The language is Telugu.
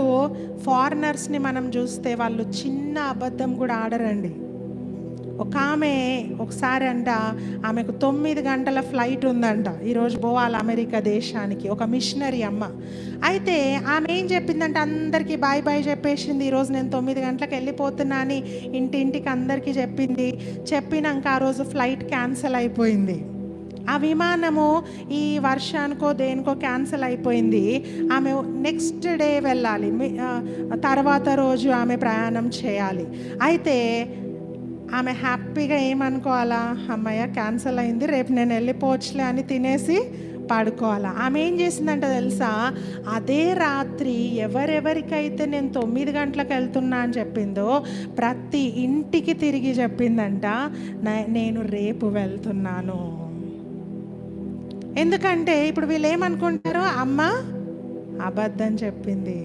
ఇప్పుడు ఫారినర్స్ని మనం చూస్తే వాళ్ళు చిన్న అబద్ధం కూడా ఆడరండి. ఒక ఆమె ఒకసారి ఆమెకు 9 గంటల ఫ్లైట్ ఉందంట, ఈరోజు పోవాలి అమెరికా దేశానికి, ఒక మిషనరీ అమ్మ. అయితే ఆమె ఏం చెప్పిందంటే అందరికీ బాయ్ బాయ్ చెప్పేసింది, ఈరోజు నేను 9 గంటలకు వెళ్ళిపోతున్నా అని ఇంటింటికి అందరికీ చెప్పింది. చెప్పినాక ఆ రోజు ఫ్లైట్ క్యాన్సిల్ అయిపోయింది. ఆ విమానము ఈ వర్షానికో దేనికో క్యాన్సిల్ అయిపోయింది. ఆమె నెక్స్ట్ డే వెళ్ళాలి, తర్వాత రోజు ఆమె ప్రయాణం చేయాలి. అయితే ఆమె హ్యాపీగా ఏమనుకోవాలా, అమ్మయ్య క్యాన్సిల్ అయింది, రేపు నేను వెళ్ళిపోవచ్చులే అని తినేసి పడుకోవాలా. ఆమె ఏం చేసిందంట తెలుసా, అదే రాత్రి ఎవరెవరికైతే నేను 9 గంటలకు వెళ్తున్నా అని చెప్పిందో ప్రతి ఇంటికి తిరిగి చెప్పిందంట, నేను రేపు వెళ్తున్నాను. ఎందుకంటే ఇప్పుడు వీళ్ళు ఏమనుకుంటారు, అమ్మ అబద్ధం చెప్పింది.